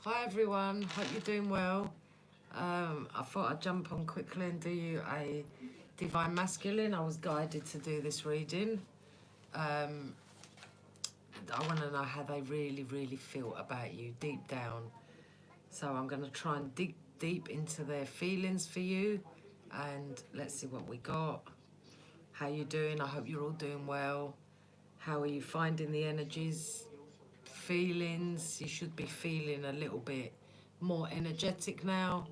Hi everyone, hope you're doing well. I thought I'd jump on quickly and do you a Divine Masculine. I was guided to do this reading. I want to know how they really feel about you deep down. So I'm going to try and dig deep into their feelings for you, and let's see what we got. How you doing? I hope you're all doing well. How are you finding the energies? Feelings, you should be feeling a little bit more energetic now.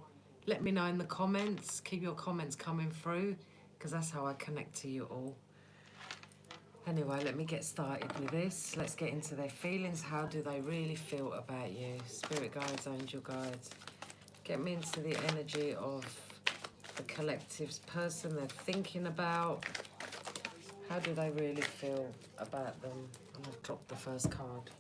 Let me know in the comments. Keep your comments coming through, because that's how I connect to you all. Anyway, let me get started with this. Let's get into their feelings. How do they really feel about you? Spirit guides, angel guides. Get me into the energy of the collective's person they're thinking about. How do they really feel about them? And I've dropped the first card.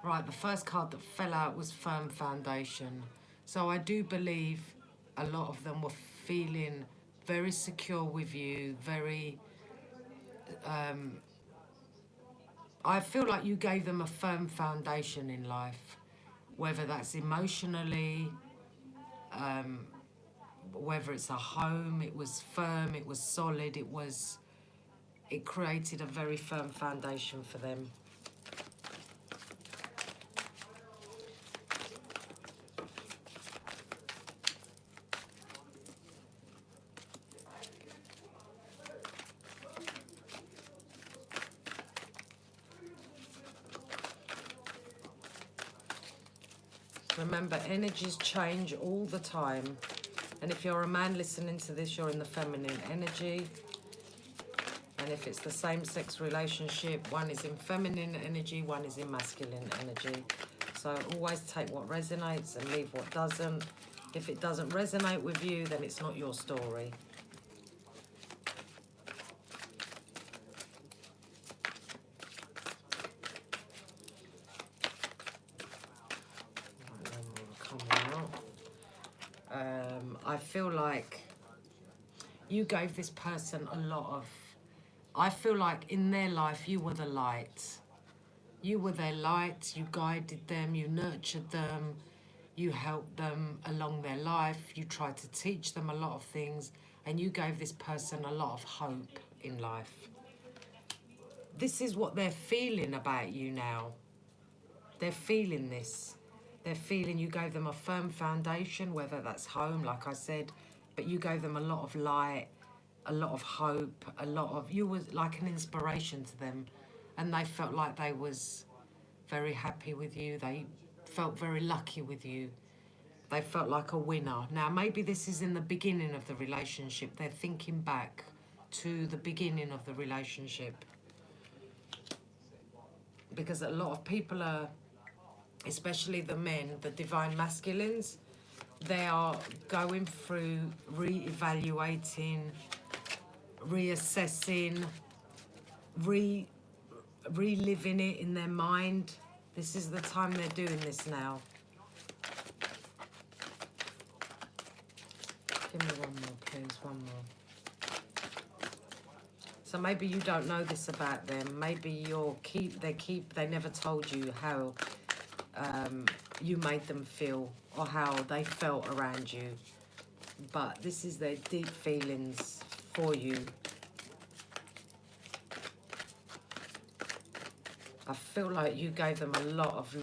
Right, the first card that fell out was Firm Foundation. So I do believe a lot of them were feeling very secure with you, very... I feel like you gave them a firm foundation in life, whether that's emotionally, whether it's a home. It was firm, it was solid, it created a very firm foundation for them. Remember, energies change all the time. And if you're a man listening to this, you're in the feminine energy. And if it's the same-sex relationship, one is in feminine energy, one is in masculine energy. So always take what resonates and leave what doesn't. If it doesn't resonate with you, then it's not your story. I feel like you gave this person a lot of... I feel like in their life, you were the light. You were their light, you guided them, you nurtured them, you helped them along their life, you tried to teach them a lot of things, and you gave this person a lot of hope in life. This is what they're feeling about you now. They're feeling this. They're feeling you gave them a firm foundation, whether that's home, like I said, but you gave them a lot of light, a lot of hope, a lot of... You were like an inspiration to them, and they felt like they was very happy with you. They felt very lucky with you. They felt like a winner. Now, maybe this is in the beginning of the relationship. They're thinking back to the beginning of the relationship, because a lot of people are, especially the men, the divine masculines, they are going through re-evaluating, reassessing, reliving it in their mind. This is the time they're doing this now. Give me one more, please, one more. So maybe you don't know this about them. Maybe they never told you how you made them feel or how they felt around you. But this is their deep feelings for you. I feel like you gave them a lot of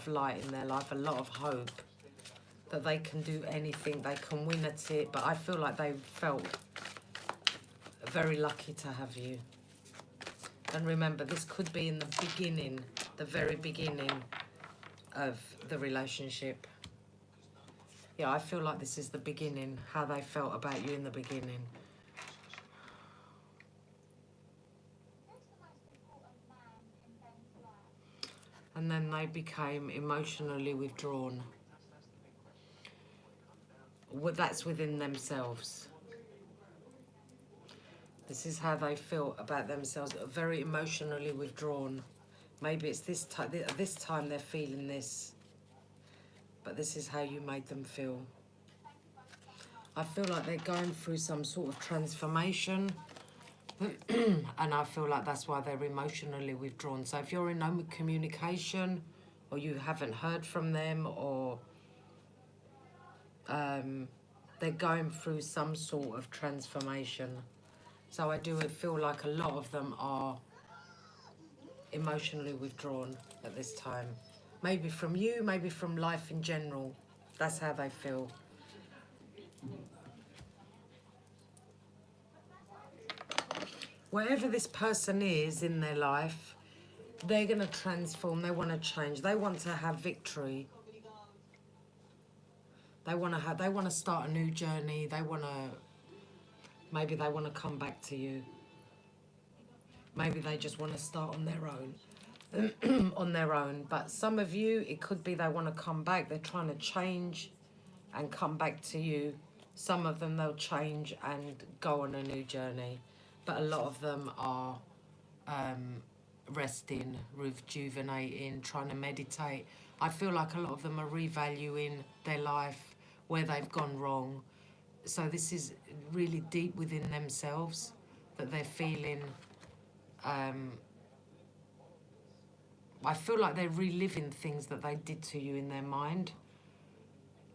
light in their life, a lot of hope that they can do anything, they can win at it. But I feel like they felt very lucky to have you. And remember, this could be in the beginning, the very beginning of the relationship. Yeah, I feel like this is the beginning, how they felt about you in the beginning. And then they became emotionally withdrawn. Well, that's within themselves. This is how they feel about themselves, very emotionally withdrawn. Maybe it's this time they're feeling this, but this is how you made them feel. I feel like they're going through some sort of transformation. And I feel like that's why they're emotionally withdrawn. So if you're in no communication, or you haven't heard from them, or they're going through some sort of transformation. So I do feel like a lot of them are emotionally withdrawn at this time. Maybe from you, maybe from life in general. That's how they feel. Wherever this person is in their life, they're going to transform. They want to change. They want to have victory. They want to start a new journey. Maybe they want to come back to you. Maybe they just want to start on their own. On their own. But some of you, it could be they want to come back. They're trying to change and come back to you. Some of them, they'll change and go on a new journey. But a lot of them are resting, rejuvenating, trying to meditate. I feel like a lot of them are revaluing their life, where they've gone wrong. So this is really deep within themselves, that they're feeling. I feel like they're reliving things that they did to you in their mind.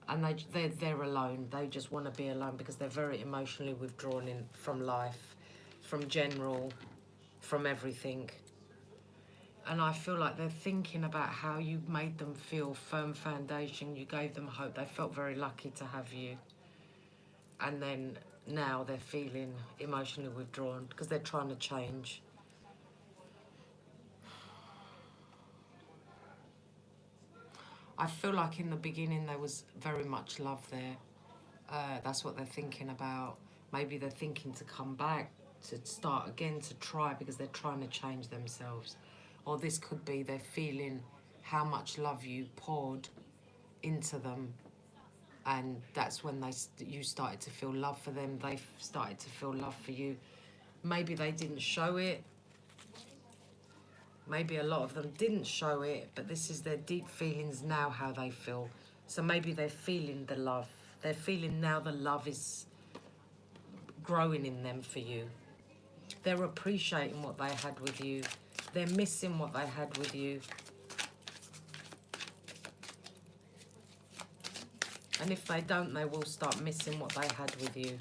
And they're alone. They just want to be alone because they're very emotionally withdrawn from life, from general, from everything. And I feel like they're thinking about how you made them feel, firm foundation, you gave them hope. They felt very lucky to have you. And then now they're feeling emotionally withdrawn because they're trying to change. I feel like in the beginning there was very much love there. That's what they're thinking about. Maybe they're thinking to come back, to start again, to try, because they're trying to change themselves. Or this could be they're feeling how much love you poured into them, and that's when you started to feel love for them. They started to feel love for you. Maybe they didn't show it. Maybe a lot of them didn't show it, but this is their deep feelings now, how they feel. So maybe they're feeling the love. They're feeling now the love is growing in them for you. They're appreciating what they had with you. They're missing what they had with you. And if they don't, they will start missing what they had with you.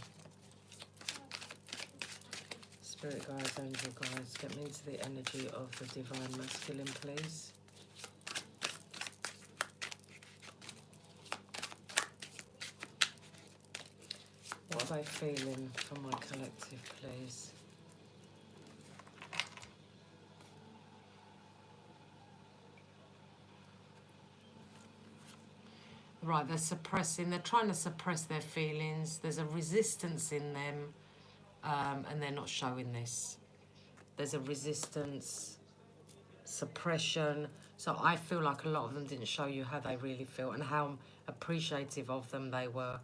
Spirit guides, angel guides, get me into the energy of the divine masculine, please. What are they feeling for my collective, please? Right, they're trying to suppress their feelings. There's a resistance in them, and they're not showing this. There's a resistance, suppression. So I feel like a lot of them didn't show you how they really feel and how appreciative of them they were.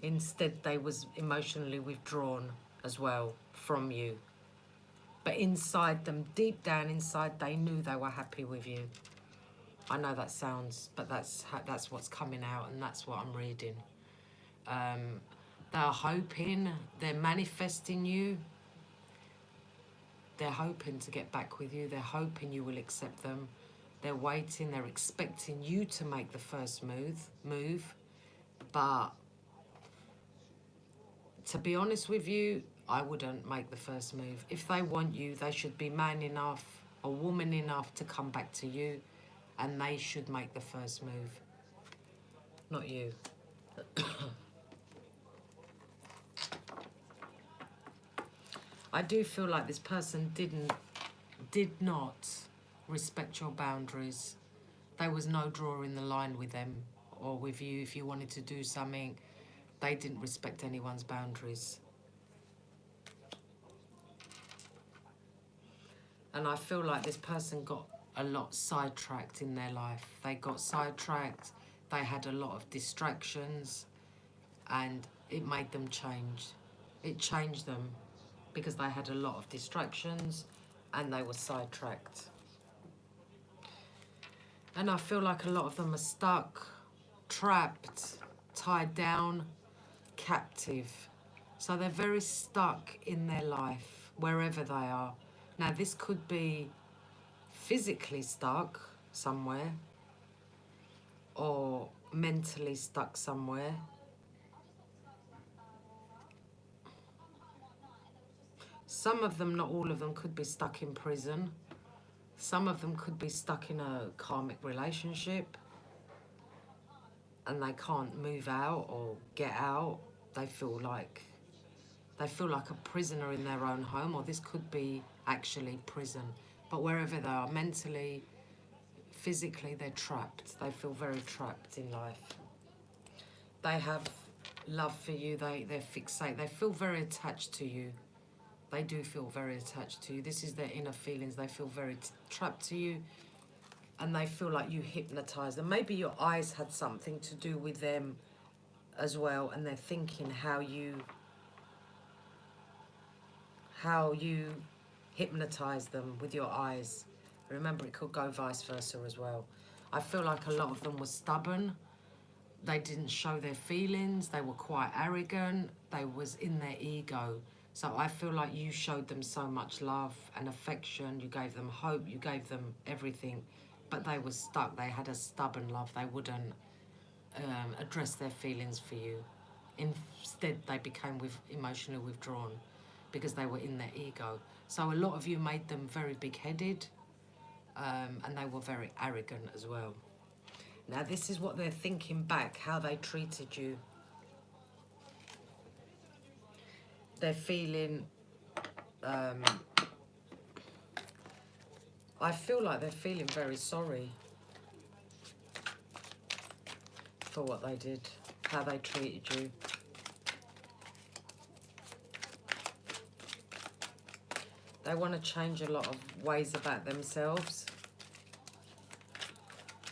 Instead, they was emotionally withdrawn as well from you. But inside them, deep down inside, they knew they were happy with you. I know that sounds, but that's what's coming out, and that's what I'm reading. They're hoping, they're manifesting you. They're hoping to get back with you. They're hoping you will accept them. They're waiting, they're expecting you to make the first move. But to be honest with you, I wouldn't make the first move. If they want you, they should be man enough or woman enough to come back to you, and they should make the first move, not you. I do feel like this person did not respect your boundaries. There was no drawing the line with them or with you. If you wanted to do something, they didn't respect anyone's boundaries. And I feel like this person got a lot sidetracked in their life. They got sidetracked, they had a lot of distractions, and it made them change. It changed them because they had a lot of distractions and they were sidetracked. And I feel like a lot of them are stuck, trapped, tied down, captive. So they're very stuck in their life, wherever they are. Now, this could be physically stuck somewhere or mentally stuck somewhere. Some of them, not all of them, could be stuck in prison. Some of them could be stuck in a karmic relationship and they can't move out or get out. They feel like a prisoner in their own home, or this could be actually prison. But wherever they are, mentally, physically, they're trapped. They feel very trapped in life. They have love for you. They're fixated. They feel very attached to you. They do feel very attached to you. This is their inner feelings. They feel very trapped to you, and they feel like you hypnotize them. Maybe your eyes had something to do with them as well, and they're thinking how you hypnotize them with your eyes. Remember, it could go vice versa as well. I feel like a lot of them were stubborn. They didn't show their feelings. They were quite arrogant. They was in their ego. So I feel like you showed them so much love and affection. You gave them hope. You gave them everything. But they were stuck. They had a stubborn love. They wouldn't address their feelings for you. Instead, they became emotionally withdrawn because they were in their ego. So a lot of you made them very big-headed, and they were very arrogant as well. Now, this is what they're thinking back, how they treated you. They're feeling... I feel like they're feeling very sorry for what they did, how they treated you. They want to change a lot of ways about themselves.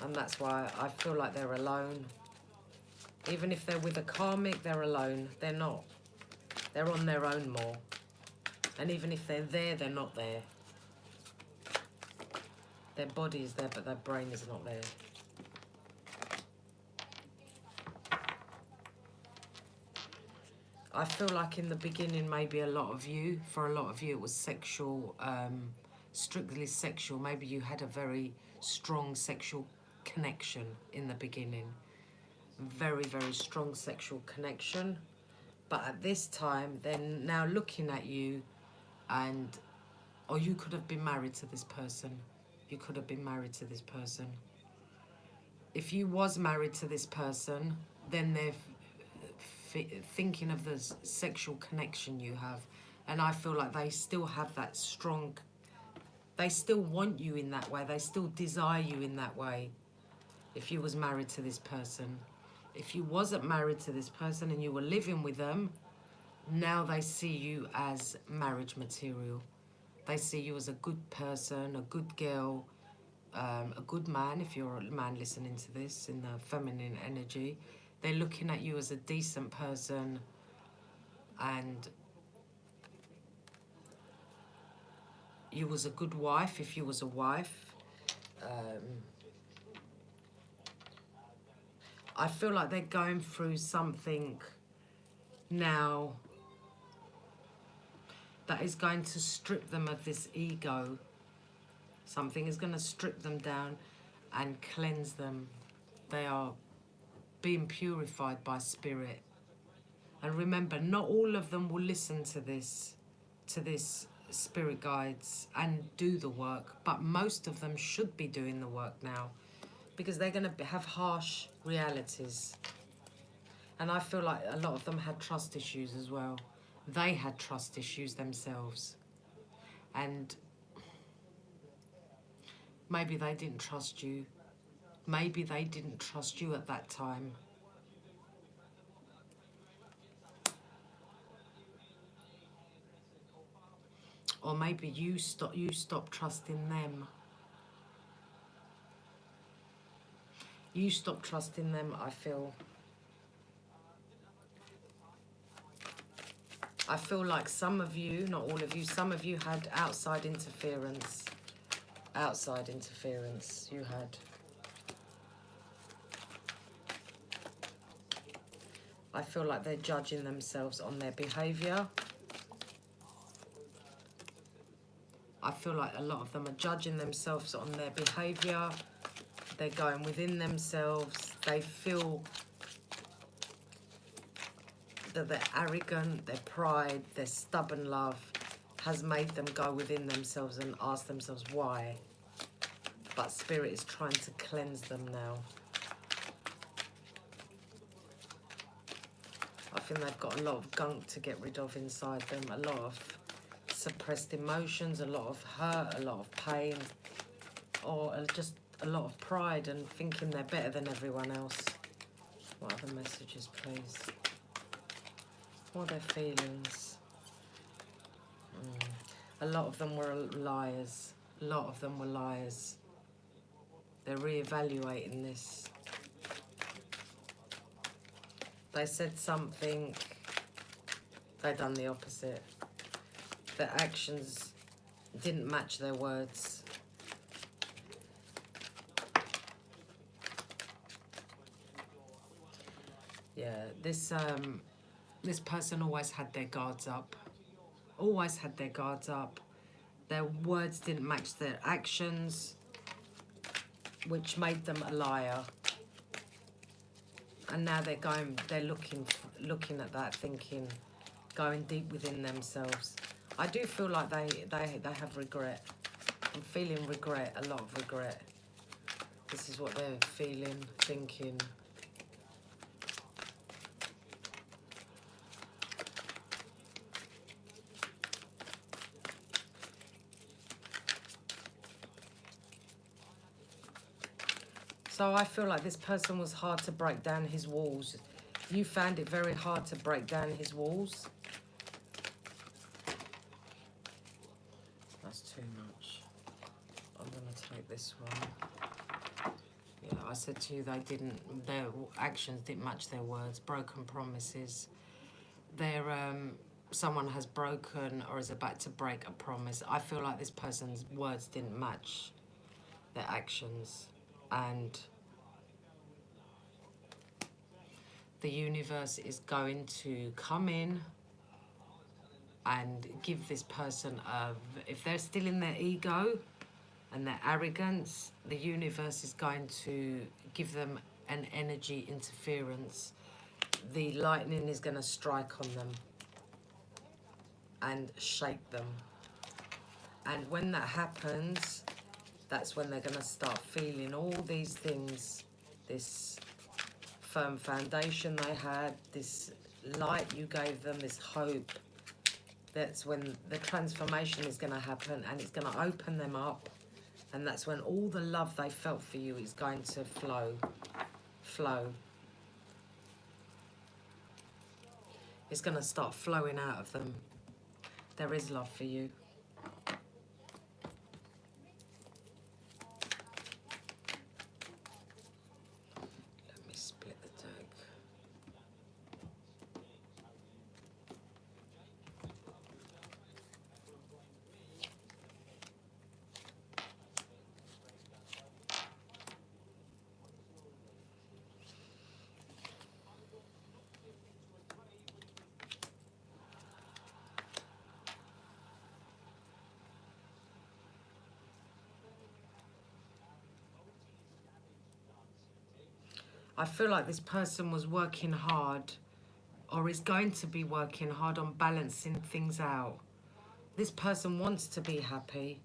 And that's why I feel like they're alone. Even if they're with a karmic, they're alone. They're not. They're on their own more. And even if they're there, they're not there. Their body is there, but their brain is not there. I feel like in the beginning, maybe for a lot of you, it was sexual, strictly sexual. Maybe you had a very strong sexual connection in the beginning. Very, very strong sexual connection. But at this time, they're now looking at you or you could have been married to this person. You could have been married to this person. If you was married to this person, then they're thinking of the sexual connection you have. And I feel like they still have that strong, they still want you in that way. They still desire you in that way. If you was married to this person. If you wasn't married to this person and you were living with them, now they see you as marriage material. They see you as a good person, a good girl, a good man, if you're a man listening to this in the feminine energy. They're looking at you as a decent person, and you was a good wife if you was a wife. I feel like they're going through something now that is going to strip them of this ego. Something is going to strip them down and cleanse them. They are being purified by spirit. And remember, not all of them will listen to this spirit guides and do the work, but most of them should be doing the work now, because they're going to have harsh realities. And I feel like a lot of them had trust issues as well. They had trust issues themselves. And maybe they didn't trust you. Maybe they didn't trust you at that time. Or maybe you stopped trusting them. You stopped trusting them, I feel. I feel like some of you, not all of you, some of you had outside interference. Outside interference you had. I feel like they're judging themselves on their behaviour. I feel like a lot of them are judging themselves on their behaviour. They're going within themselves. They feel that their arrogant, their pride, their stubborn love has made them go within themselves and ask themselves why. But Spirit is trying to cleanse them now. I think they've got a lot of gunk to get rid of inside them, a lot of suppressed emotions, a lot of hurt, a lot of pain, or just a lot of pride and thinking they're better than everyone else. What other messages, please? What are their feelings? A lot of them were liars. A lot of them were liars. They're reevaluating this. They said something, they done the opposite. Their actions didn't match their words. Yeah, this person always had their guards up. Always had their guards up. Their words didn't match their actions, which made them a liar. And now they're looking at that, thinking, going deep within themselves. I do feel like they have regret. I'm feeling regret, a lot of regret. This is what they're feeling, thinking. So I feel like this person was hard to break down his walls. You found it very hard to break down his walls. That's too much. I'm going to take this one. Yeah, I said to you their actions didn't match their words. Broken promises. Someone has broken or is about to break a promise. I feel like this person's words didn't match their actions. And the universe is going to come in and give this person if they're still in their ego and their arrogance, the universe is going to give them an energy interference. The lightning is going to strike on them and shake them. And when that happens, that's when they're going to start feeling all these things, this firm foundation they had, this light you gave them, this hope. That's when the transformation is going to happen, and it's going to open them up. And that's when all the love they felt for you is going to flow. It's going to start flowing out of them. There is love for you. Let me split the deck. I feel like this person was working hard or is going to be working hard on balancing things out. This person wants to be happy.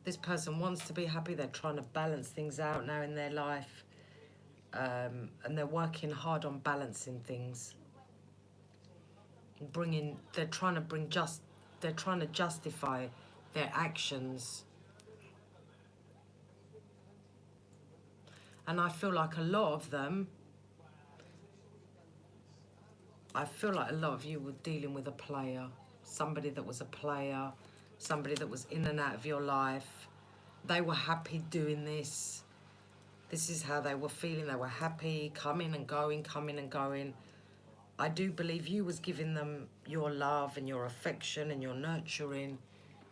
This person wants to be happy. They're trying to balance things out now in their life. And they're working hard on balancing things. They're trying to justify their actions. And I feel like a lot of you were dealing with a player. Somebody that was a player. Somebody that was in and out of your life. They were happy doing this. This is how they were feeling. They were happy, coming and going, coming and going. I do believe you was giving them your love and your affection and your nurturing.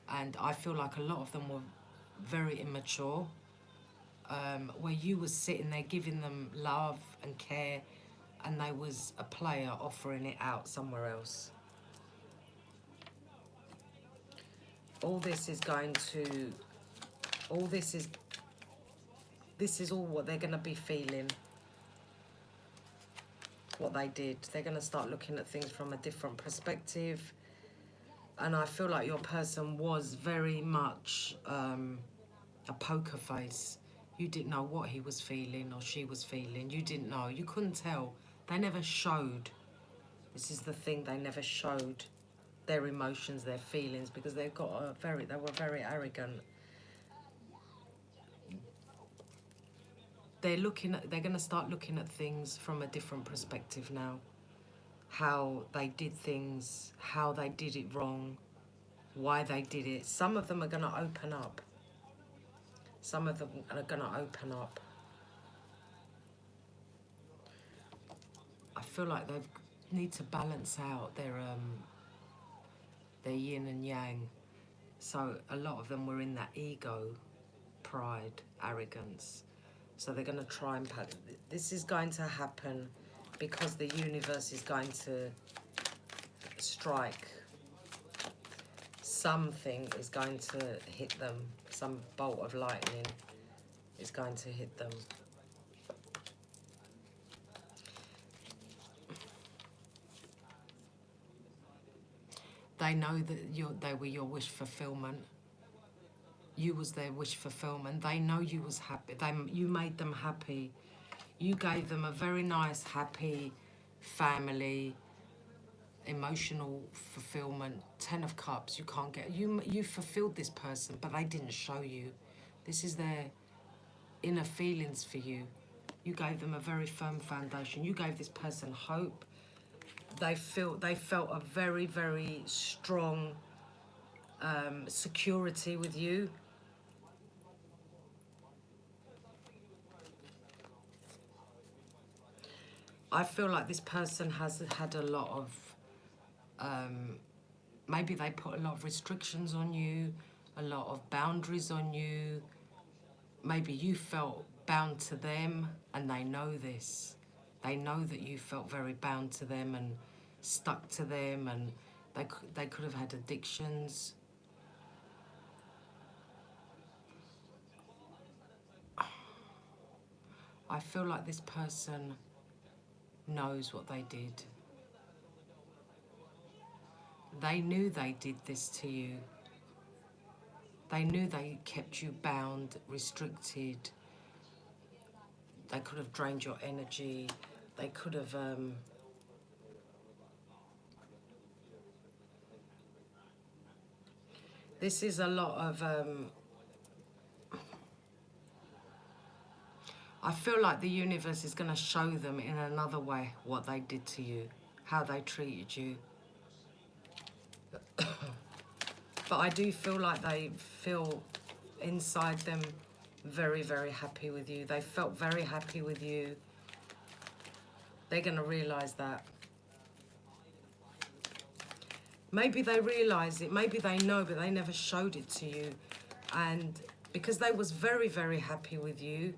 And I feel like a lot of them were very immature. Where you was sitting there giving them love and care and they was a player offering it out somewhere else. All this is going to, all this is all what they're going to be feeling, what they did. They're going to start looking at things from a different perspective. And I feel like your person was very much a poker face. You didn't know what he was feeling or she was feeling. You didn't know. You couldn't tell. They never showed. This is the thing. They never showed their emotions, their feelings, because they were very arrogant. They're going to start looking at things from a different perspective now. How they did things, how they did it wrong, why they did it. Some of them are going to open up. Some of them are going to open up. I feel like they need to balance out their yin and yang. So a lot of them were in that ego, pride, arrogance. So they're going to try and... This is going to happen because the universe is going to strike. Something is going to hit them. Some bolt of lightning is going to hit them. They know that they were your wish fulfillment. You was their wish fulfillment. They know you was happy. You made them happy. You gave them a very nice, happy family, emotional fulfillment. 10 of Cups, you can't get... You fulfilled this person, but they didn't show you. This is their inner feelings for you. You gave them a very firm foundation. You gave this person hope. They felt a very, very strong security with you. I feel like this person has had a lot of, maybe they put a lot of restrictions on you, a lot of boundaries on you. Maybe you felt bound to them, and they know this. They know that you felt very bound to them and stuck to them, and they could have had addictions. I feel like this person knows what they did. They knew they did this to you. They knew they kept you bound, restricted. They could have drained your energy. They could have... This is a lot of... I feel like the universe is going to show them in another way what they did to you, how they treated you. But I do feel like they feel inside them very, very happy with you. They felt very happy with you. They're going to realise that. Maybe they realise it, maybe they know, but they never showed it to you. And because they was very, very happy with you,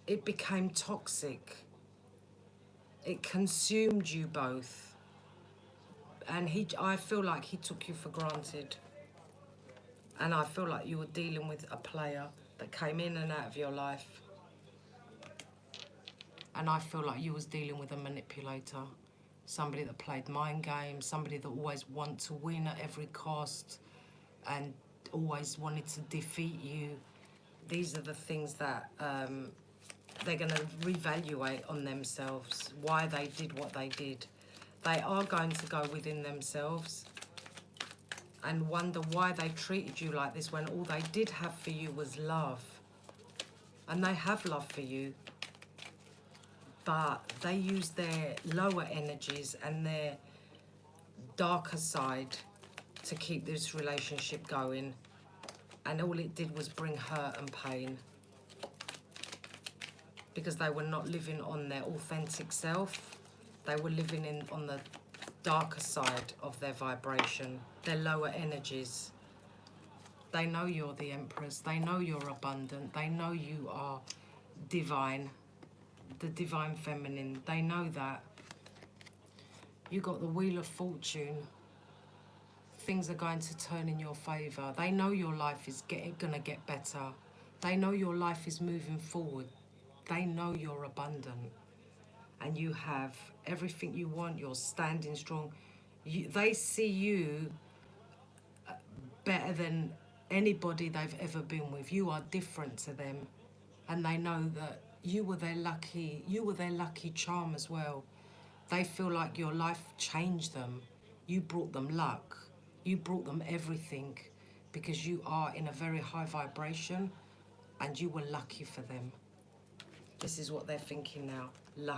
it became toxic. It consumed you both. And I feel like he took you for granted. And I feel like you were dealing with a player that came in and out of your life. And I feel like you was dealing with a manipulator. Somebody that played mind games, somebody that always wanted to win at every cost and always wanted to defeat you. These are the things that they're going to reevaluate on themselves, why they did what they did. They are going to go within themselves and wonder why they treated you like this when all they did have for you was love. And they have love for you, but they use their lower energies and their darker side to keep this relationship going. And all it did was bring hurt and pain, because they were not living on their authentic self. They were living on the darker side of their vibration, their lower energies. They know you're the Empress. They know you're abundant. They know you are divine. the divine feminine, they know that you got the wheel of fortune. Things are going to turn in your favour. They know your life is gonna get better. They know your life is moving forward. They know you're abundant and you have everything you want. You're standing strong. They see you better than anybody they've ever been with. You are different to them, and they know that you were their lucky charm as well. They feel like your life changed them. You brought them luck. You brought them everything because you are in a very high vibration and you were lucky for them. This is what they're thinking now.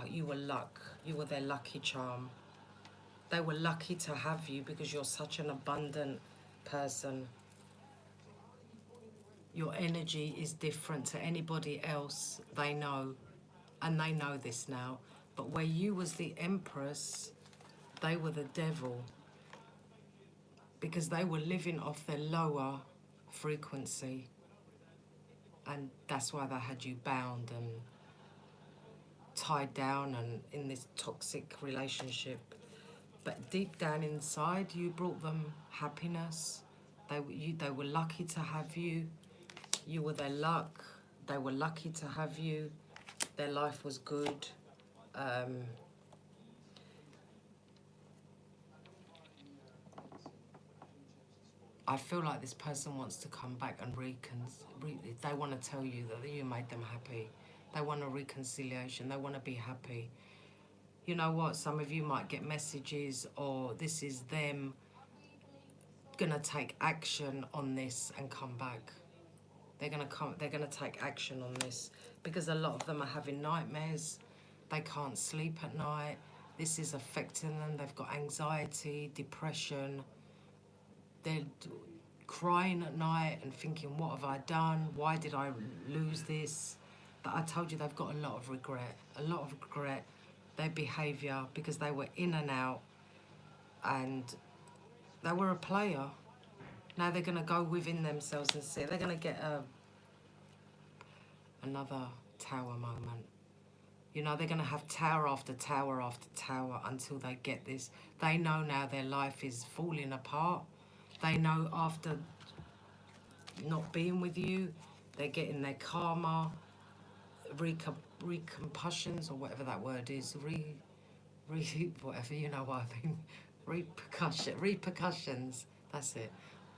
You were luck. You were their lucky charm. They were lucky to have you because you're such an abundant person. Your energy is different to anybody else. They know, and they know this now. But where you was the empress, they were the devil, because they were living off their lower frequency, and that's why they had you bound and tied down and in this toxic relationship. But deep down inside, you brought them happiness. They were lucky to have you. You were their luck. They were lucky to have you. Their life was good. I feel like this person wants to come back and they want to tell you that you made them happy. They want a reconciliation. They want to be happy. You know what? Some of you might get messages, or this is them gonna take action on this and come back. They're gonna take action on this because a lot of them are having nightmares. They can't sleep at night. This is affecting them. They've got anxiety, depression. They're crying at night and thinking, what have I done? Why did I lose this? But I told you they've got a lot of regret. Their behaviour, because they were in and out and they were a player. Now they're going to go within themselves and see. They're going to get another tower moment. You know, they're going to have tower after tower after tower until they get this. They know now their life is falling apart. They know after not being with you, they're getting their karma, repercussions, or whatever that word is, whatever, you know what I mean, repercussions, that's it,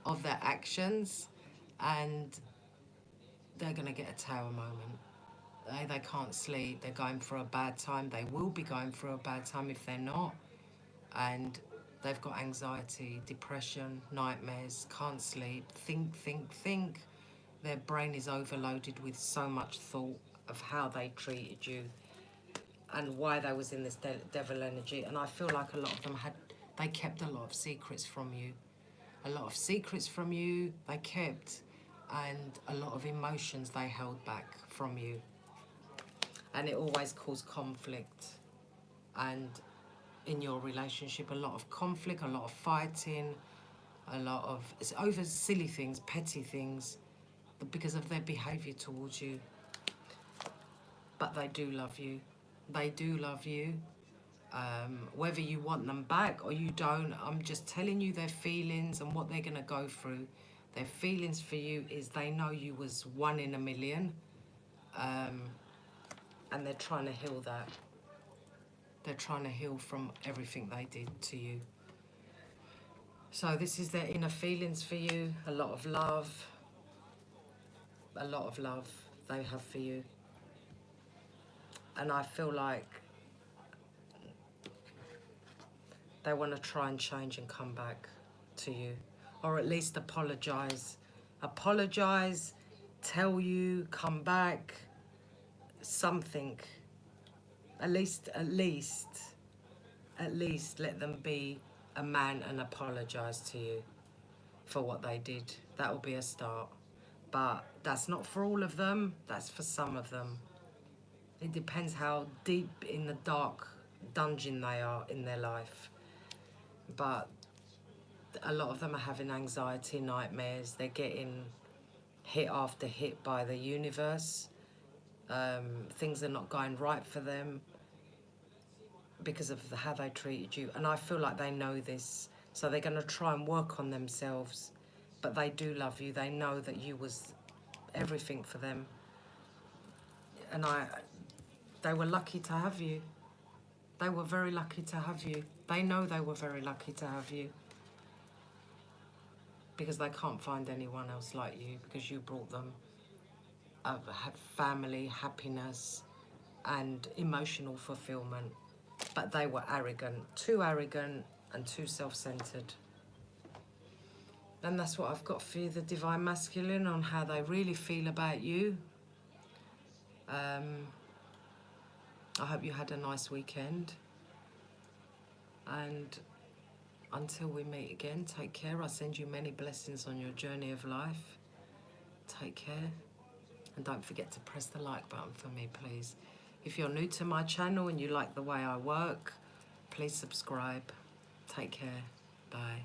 of their actions, and they're going to get a tower moment. They can't sleep, they're going through a bad time, they will be going through a bad time if they're not, and they've got anxiety, depression, nightmares, can't sleep, think. Their brain is overloaded with so much thought of how they treated you and why they was in this devil energy. And I feel like a lot of them they kept a lot of secrets from you. A lot of secrets from you they kept, and a lot of emotions they held back from you. And it always caused conflict. And in your relationship, a lot of conflict, a lot of fighting, it's over silly things, petty things, because of their behaviour towards you. But they do love you. They do love you. Whether you want them back or you don't, I'm just telling you their feelings and what they're going to go through. Their feelings for you is they know you was 1 in a million, and they're trying to heal that. They're trying to heal from everything they did to you. So this is their inner feelings for you. A lot of love they have for you. And I feel like they want to try and change and come back to you, or at least apologise. Apologise, tell you, come back, something. At least let them be a man and apologise to you for what they did. That will be a start. But that's not for all of them, that's for some of them. It depends how deep in the dark dungeon they are in their life. But a lot of them are having anxiety, nightmares. They're getting hit after hit by the universe. things are not going right for them because of how they treated you. And I feel like they know this, so they're going to try and work on themselves. But they do love you. They know that you was everything for them. And they were lucky to have you. They were very lucky to have you. They know they were very lucky to have you. Because they can't find anyone else like you, because you brought them family, happiness, and emotional fulfillment. But they were arrogant and too self-centered. And that's what I've got for you, the Divine Masculine, on how they really feel about you. I hope you had a nice weekend. And until we meet again, take care. I send you many blessings on your journey of life. Take care. And don't forget to press the like button for me, please. If you're new to my channel and you like the way I work, please subscribe. Take care. Bye.